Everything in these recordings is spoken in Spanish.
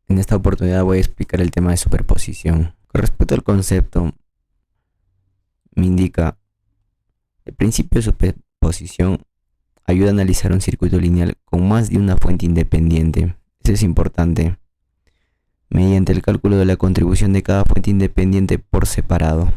En esta oportunidad voy a explicar el tema de superposición. Con respecto al concepto, me indica el principio de superposición ayuda a analizar un circuito lineal con más de una fuente independiente. Eso es importante. Mediante el cálculo de la contribución de cada fuente independiente por separado.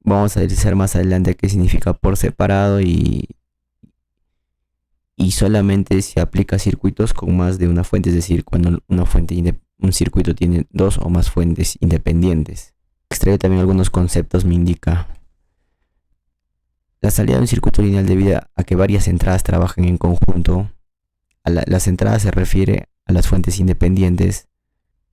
Vamos a analizar más adelante qué significa por separado y solamente se aplica a circuitos con más de una fuente, es decir, cuando un circuito tiene dos o más fuentes independientes. Extrae también algunos conceptos, me indica. La salida de un circuito lineal debido a que varias entradas trabajan en conjunto. Las entradas se refiere a las fuentes independientes.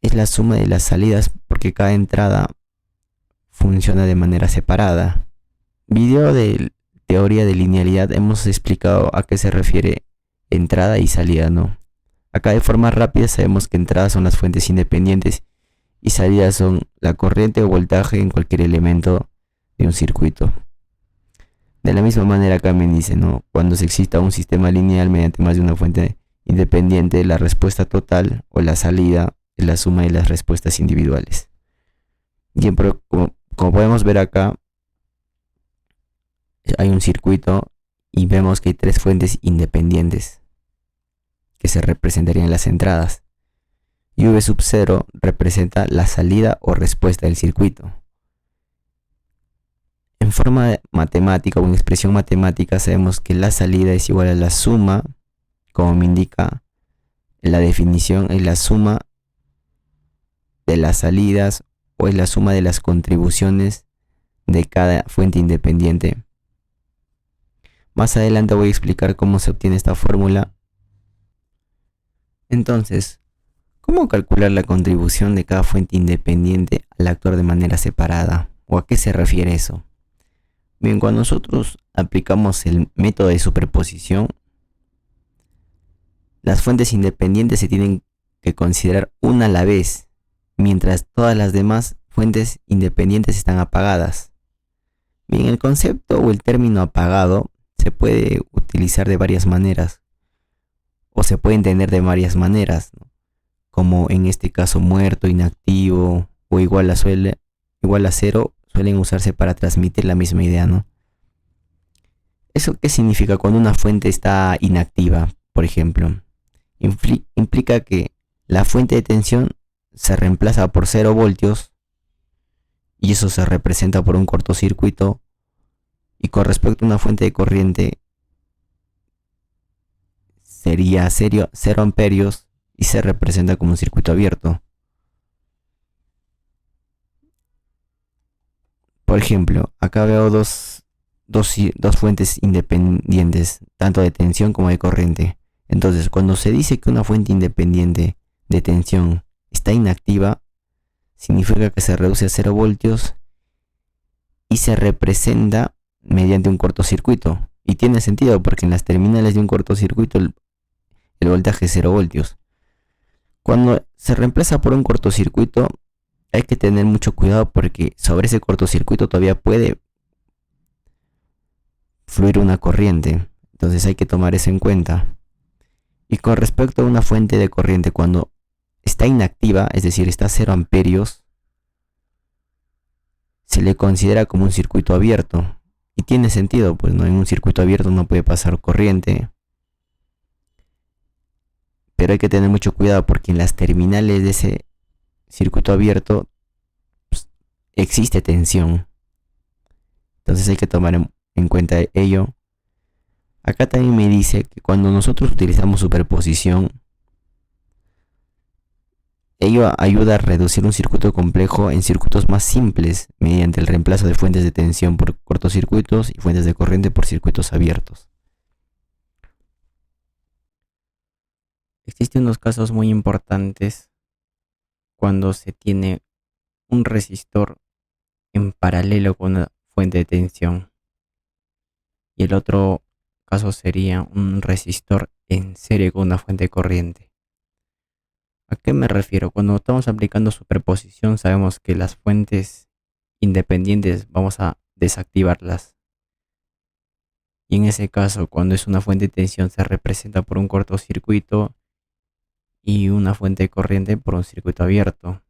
Es la suma de las salidas porque cada entrada funciona de manera separada. Video de teoría de linealidad hemos explicado a qué se refiere entrada y salida, ¿no? Acá de forma rápida sabemos que entradas son las fuentes independientes y salidas son la corriente o voltaje en cualquier elemento de un circuito. De la misma manera acá me dice, ¿no? Cuando se excita un sistema lineal mediante más de una fuente independiente, la respuesta total o la salida es la suma de las respuestas individuales. Bien, pero como podemos ver acá, hay un circuito y vemos que hay tres fuentes independientes que se representarían en las entradas. Y V sub 0 representa la salida o respuesta del circuito. En forma matemática o en expresión matemática sabemos que la salida es igual a la suma, como me indica en la definición, es la suma de las salidas o es la suma de las contribuciones de cada fuente independiente. Más adelante voy a explicar cómo se obtiene esta fórmula. Entonces, ¿cómo calcular la contribución de cada fuente independiente al actuar de manera separada? ¿O a qué se refiere eso? Bien, cuando nosotros aplicamos el método de superposición, las fuentes independientes se tienen que considerar una a la vez, mientras todas las demás fuentes independientes están apagadas. Bien, el concepto o el término apagado se puede utilizar de varias maneras, o se puede entender de varias maneras, ¿no? Como en este caso muerto, inactivo o igual a cero, suelen usarse para transmitir la misma idea, ¿no? ¿Eso qué significa cuando una fuente está inactiva, por ejemplo? Implica que la fuente de tensión se reemplaza por 0 voltios y eso se representa por un cortocircuito, y con respecto a una fuente de corriente sería 0 amperios y se representa como un circuito abierto. Por ejemplo, acá veo dos fuentes independientes, tanto de tensión como de corriente. Entonces, cuando se dice que una fuente independiente de tensión está inactiva, significa que se reduce a 0 voltios y se representa mediante un cortocircuito. Y tiene sentido porque en las terminales de un cortocircuito el voltaje es 0 voltios. Cuando se reemplaza por un cortocircuito, hay que tener mucho cuidado porque sobre ese cortocircuito todavía puede fluir una corriente. Entonces hay que tomar eso en cuenta. Y con respecto a una fuente de corriente, cuando está inactiva, es decir, está a 0 amperios, se le considera como un circuito abierto. Y tiene sentido, pues no, en un circuito abierto no puede pasar corriente. Pero hay que tener mucho cuidado porque en las terminales de ese circuito abierto pues, existe tensión. Entonces hay que tomar en cuenta ello. Acá también me dice que cuando nosotros utilizamos superposición, ello ayuda a reducir un circuito complejo en circuitos más simples mediante el reemplazo de fuentes de tensión por cortocircuitos y fuentes de corriente por circuitos abiertos. Existen unos casos muy importantes cuando se tiene un resistor en paralelo con una fuente de tensión y el otro caso sería un resistor en serie con una fuente de corriente. ¿A qué me refiero? Cuando estamos aplicando superposición sabemos que las fuentes independientes vamos a desactivarlas. Y en ese caso, cuando es una fuente de tensión se representa por un cortocircuito y una fuente de corriente por un circuito abierto.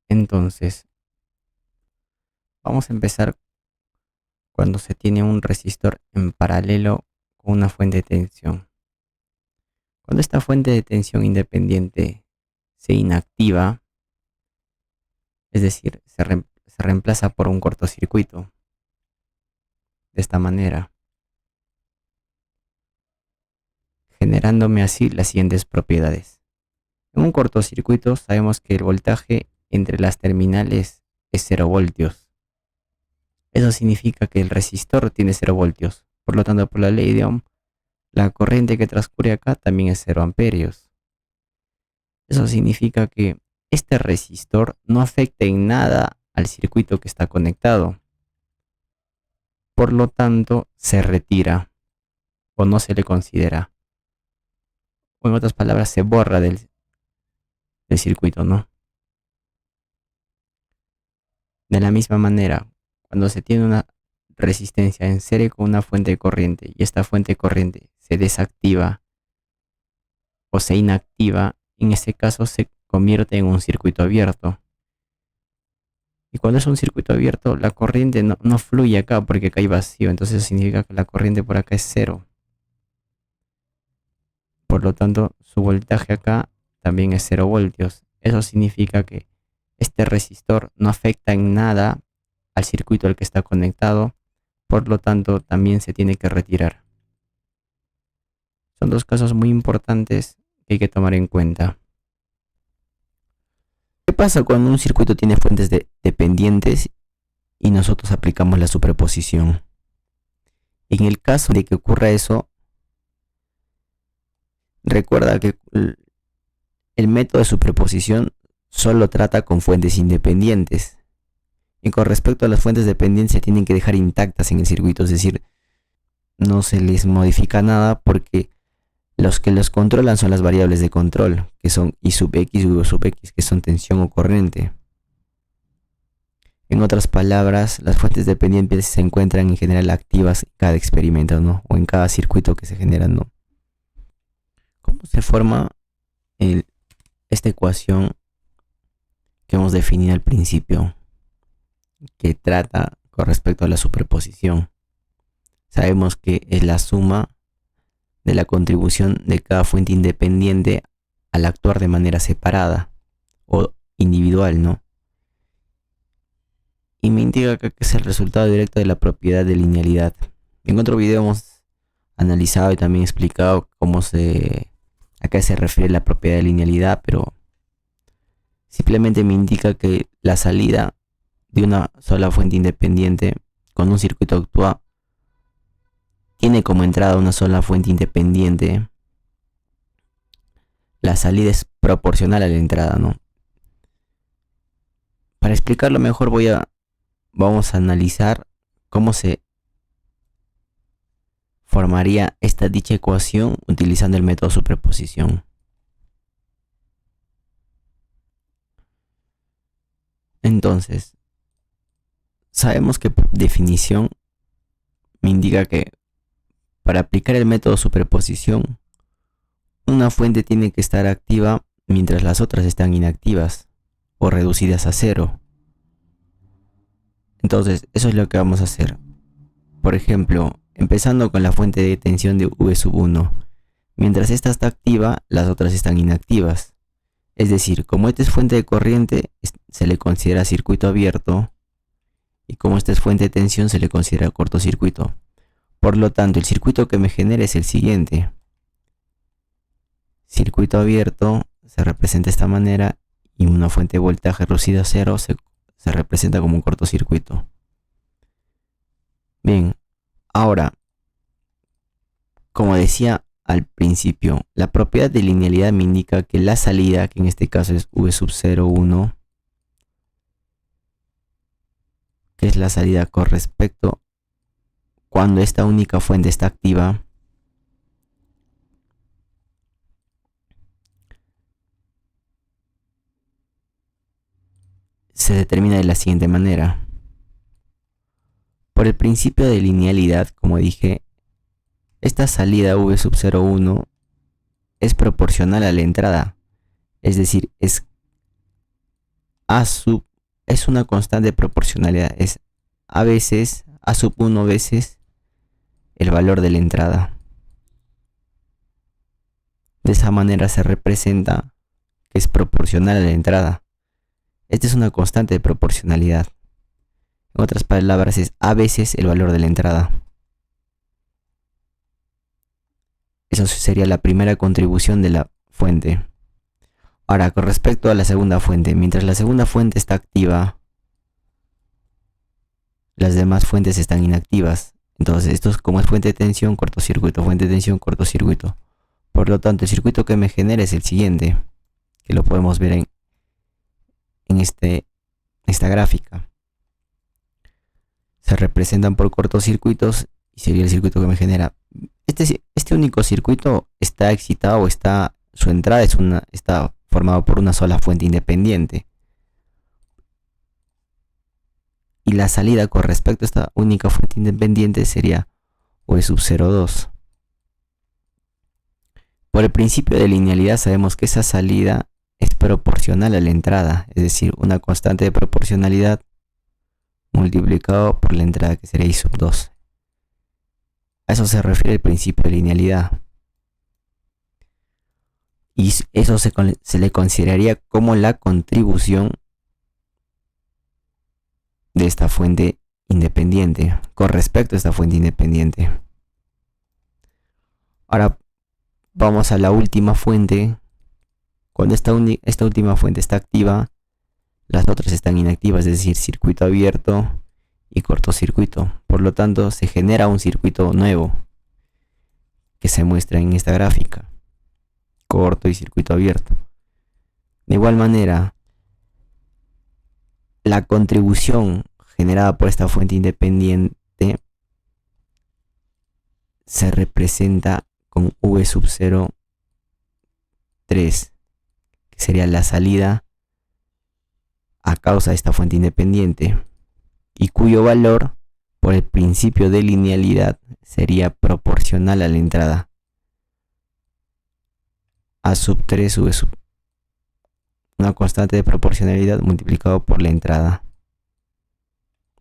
Entonces, vamos a empezar cuando se tiene un resistor en paralelo con una fuente de tensión. Cuando esta fuente de tensión independiente se inactiva, es decir, se reemplaza por un cortocircuito, de esta manera, generándome así las siguientes propiedades. En un cortocircuito sabemos que el voltaje entre las terminales es 0 voltios. Eso significa que el resistor tiene 0 voltios. Por lo tanto, por la ley de Ohm, la corriente que transcurre acá también es 0 amperios. Eso significa que este resistor no afecta en nada al circuito que está conectado. Por lo tanto, se retira o no se le considera. O en otras palabras, se borra del circuito, ¿no? De la misma manera, cuando se tiene una resistencia en serie con una fuente de corriente y esta fuente de corriente se desactiva o se inactiva, en este caso se convierte en un circuito abierto. Y cuando es un circuito abierto, la corriente no fluye acá porque acá hay vacío, entonces eso significa que la corriente por acá es 0. Por lo tanto, su voltaje acá también es 0 voltios. Eso significa que este resistor no afecta en nada al circuito al que está conectado, por lo tanto también se tiene que retirar. Son dos casos muy importantes que hay que tomar en cuenta. ¿Qué pasa cuando un circuito tiene fuentes dependientes y nosotros aplicamos la superposición? En el caso de que ocurra eso, recuerda que el método de superposición solo trata con fuentes independientes. Y con respecto a las fuentes dependientes se tienen que dejar intactas en el circuito, es decir, no se les modifica nada porque los que los controlan son las variables de control, que son I sub X y V sub X, que son tensión o corriente. En otras palabras, las fuentes dependientes se encuentran en general activas en cada experimento, ¿no? O en cada circuito que se genera, ¿no? ¿Cómo se forma esta ecuación que hemos definido al principio, que trata con respecto a la superposición? Sabemos que es la suma de la contribución de cada fuente independiente al actuar de manera separada o individual, ¿no? Y me indica que es el resultado directo de la propiedad de linealidad. En otro video hemos analizado y también explicado a qué se refiere la propiedad de linealidad, pero simplemente me indica que la salida de una sola fuente independiente con un circuito actual tiene como entrada una sola fuente independiente. La salida es proporcional a la entrada, ¿no? Para explicarlo mejor vamos a analizar cómo se formaría dicha ecuación utilizando el método de superposición. Entonces, sabemos que por definición me indica que para aplicar el método de superposición, una fuente tiene que estar activa mientras las otras están inactivas o reducidas a 0. Entonces, eso es lo que vamos a hacer. Por ejemplo, empezando con la fuente de tensión de V sub 1. Mientras esta está activa, las otras están inactivas. Es decir, como esta es fuente de corriente, se le considera circuito abierto. Y como esta es fuente de tensión, se le considera cortocircuito. Por lo tanto, el circuito que me genera es el siguiente. Circuito abierto se representa de esta manera y una fuente de voltaje reducida a 0 se representa como un cortocircuito. Bien, ahora, como decía al principio, la propiedad de linealidad me indica que la salida, que en este caso es V sub 0, 1, que es la salida con respecto cuando esta única fuente está activa, se determina de la siguiente manera. Por el principio de linealidad, como dije, esta salida V sub 0,1 es proporcional a la entrada. Es decir, es una constante de proporcionalidad. Es A veces, A sub 1 veces el valor de la entrada. De esa manera se representa que es proporcional a la entrada. Esta es una constante de proporcionalidad. En otras palabras, es A veces el valor de la entrada. Eso sería la primera contribución de la fuente. Ahora, con respecto a la segunda fuente, mientras la segunda fuente está activa, las demás fuentes están inactivas. Entonces, esto es como es fuente de tensión, cortocircuito, fuente de tensión, cortocircuito. Por lo tanto, el circuito que me genera es el siguiente, que lo podemos ver en esta gráfica. Se representan por cortocircuitos y sería el circuito que me genera. Este único circuito está excitado, su entrada está formado por una sola fuente independiente. Y la salida con respecto a esta única fuente independiente sería V sub 0,2. Por el principio de linealidad sabemos que esa salida es proporcional a la entrada, es decir, una constante de proporcionalidad multiplicado por la entrada, que sería I sub 2. A eso se refiere el principio de linealidad. Y eso se le consideraría como la contribución de esta fuente independiente con respecto a esta fuente independiente. Ahora vamos a la última fuente. Cuando esta última fuente está activa, las otras están inactivas, es decir, circuito abierto y cortocircuito. Por lo tanto, se genera un circuito nuevo que se muestra en esta gráfica: corto y circuito abierto. De igual manera, la contribución generada por esta fuente independiente se representa con V sub 0,3, que sería la salida a causa de esta fuente independiente, y cuyo valor por el principio de linealidad sería proporcional a la entrada. A sub 3 V sub una constante de proporcionalidad multiplicado por la entrada.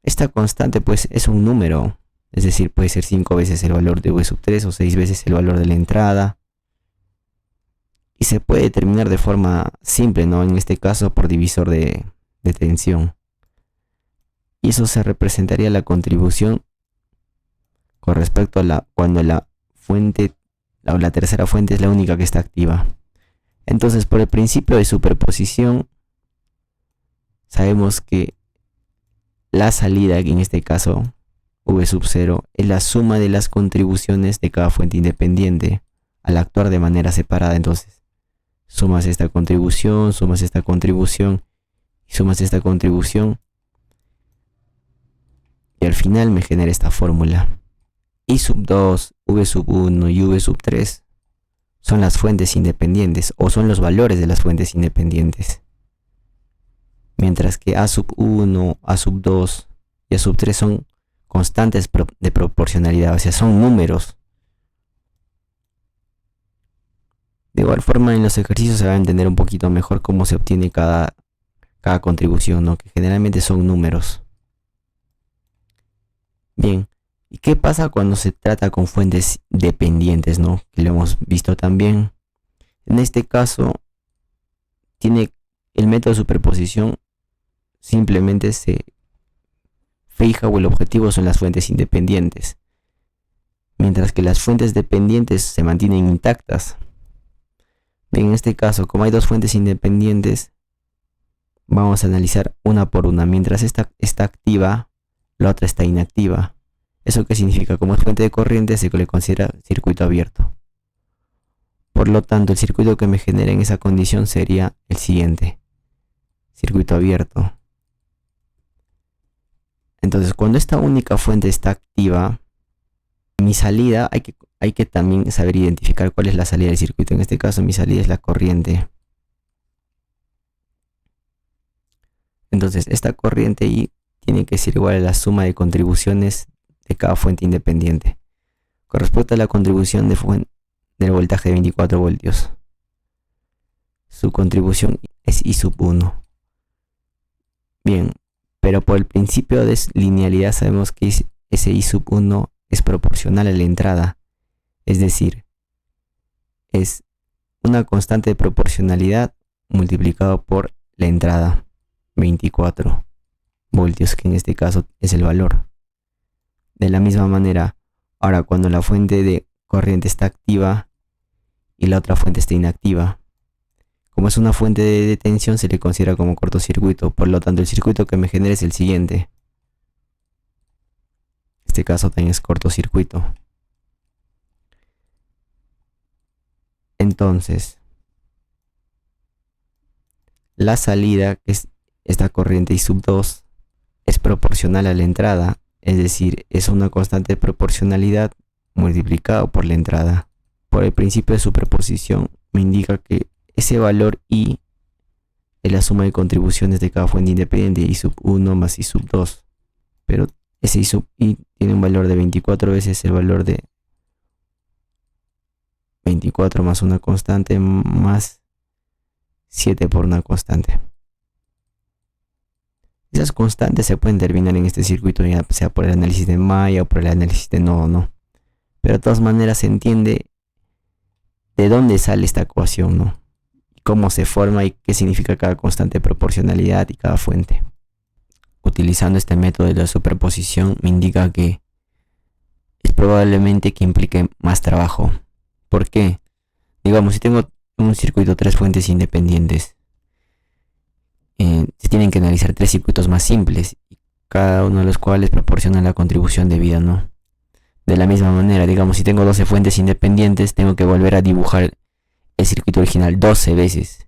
Esta constante pues es un número, es decir, puede ser 5 veces el valor de V sub 3 o 6 veces el valor de la entrada. Y se puede determinar de forma simple, ¿no? En este caso por divisor de tensión. Y eso se representaría la contribución con respecto a cuando la fuente o la tercera fuente es la única que está activa. Entonces, por el principio de superposición, sabemos que la salida, en este caso V sub 0, es la suma de las contribuciones de cada fuente independiente al actuar de manera separada. Entonces, sumas esta contribución, sumas esta contribución y sumas esta contribución, y al final me genera esta fórmula. I sub 2, V sub 1 y V sub 3 son las fuentes independientes, o son los valores de las fuentes independientes. Mientras que A sub 1, A sub 2 y A sub 3 son constantes de proporcionalidad, o sea, son números. De igual forma, en los ejercicios se va a entender un poquito mejor cómo se obtiene cada contribución, ¿no? Que generalmente son números. Bien, ¿y qué pasa cuando se trata con fuentes dependientes, ¿no? Que lo hemos visto también. En este caso, tiene el método de superposición, simplemente se fija, o el objetivo son las fuentes independientes, mientras que las fuentes dependientes se mantienen intactas. Bien, en este caso, como hay dos fuentes independientes, vamos a analizar una por una. Mientras esta está activa, la otra está inactiva. ¿Eso qué significa? Como es fuente de corriente, se le considera circuito abierto. Por lo tanto, el circuito que me genera en esa condición sería el siguiente: circuito abierto. Entonces, cuando esta única fuente está activa, mi salida, hay que también saber identificar cuál es la salida del circuito. En este caso, mi salida es la corriente. Entonces, esta corriente I tiene que ser igual a la suma de contribuciones de cada fuente independiente. Con respecto a la contribución del voltaje de 24 voltios, su contribución es I sub 1. Bien, pero por el principio de linealidad sabemos que ese I sub 1 es proporcional a la entrada, es decir, es una constante de proporcionalidad multiplicado por la entrada, 24 voltios, que en este caso es el valor. De la misma manera, ahora cuando la fuente de corriente está activa y la otra fuente está inactiva, como es una fuente de tensión, se le considera como cortocircuito. Por lo tanto, el circuito que me genera es el siguiente. En este caso también es cortocircuito. Entonces, la salida, que es esta corriente I sub 2, es proporcional a la entrada, es decir, es una constante de proporcionalidad multiplicado por la entrada. Por el principio de superposición me indica que ese valor I es la suma de contribuciones de cada fuente independiente, I sub 1 más I sub 2, pero ese I sub I tiene un valor de 24 veces el valor de 24 más una constante más 7 por una constante. Esas constantes se pueden determinar en este circuito, ya sea por el análisis de malla o por el análisis de nodo, ¿no? Pero de todas maneras se entiende de dónde sale esta ecuación, ¿no? Cómo se forma y qué significa cada constante de proporcionalidad y cada fuente. Utilizando este método de la superposición me indica que es probablemente que implique más trabajo. ¿Por qué? Digamos, si tengo un circuito, 3 fuentes independientes, se tienen que analizar 3 circuitos más simples, cada uno de los cuales proporciona la contribución debida, ¿no? De la misma manera, digamos, si tengo 12 fuentes independientes, tengo que volver a dibujar el circuito original 12 veces.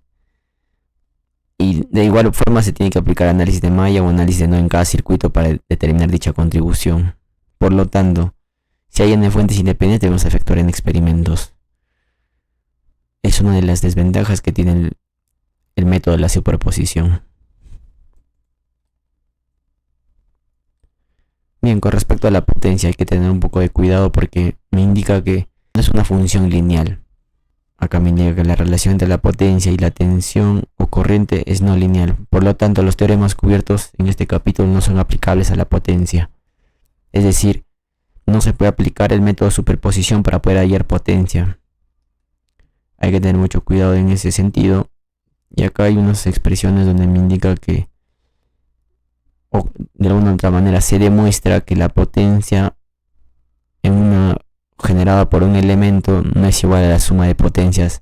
Y de igual forma se tiene que aplicar análisis de malla o análisis de nodo en cada circuito para determinar dicha contribución. Por lo tanto, si hay n fuentes independientes, debemos efectuar en experimentos. Es una de las desventajas que tiene el método de la superposición. Bien, con respecto a la potencia hay que tener un poco de cuidado porque me indica que no es una función lineal. Acá me indica que la relación entre la potencia y la tensión o corriente es no lineal. Por lo tanto, los teoremas cubiertos en este capítulo no son aplicables a la potencia. Es decir, no se puede aplicar el método de superposición para poder hallar potencia. Hay que tener mucho cuidado en ese sentido. Y acá hay unas expresiones donde me indica que, o de alguna otra manera, se demuestra que la potencia generada por un elemento no es igual a la suma de potencias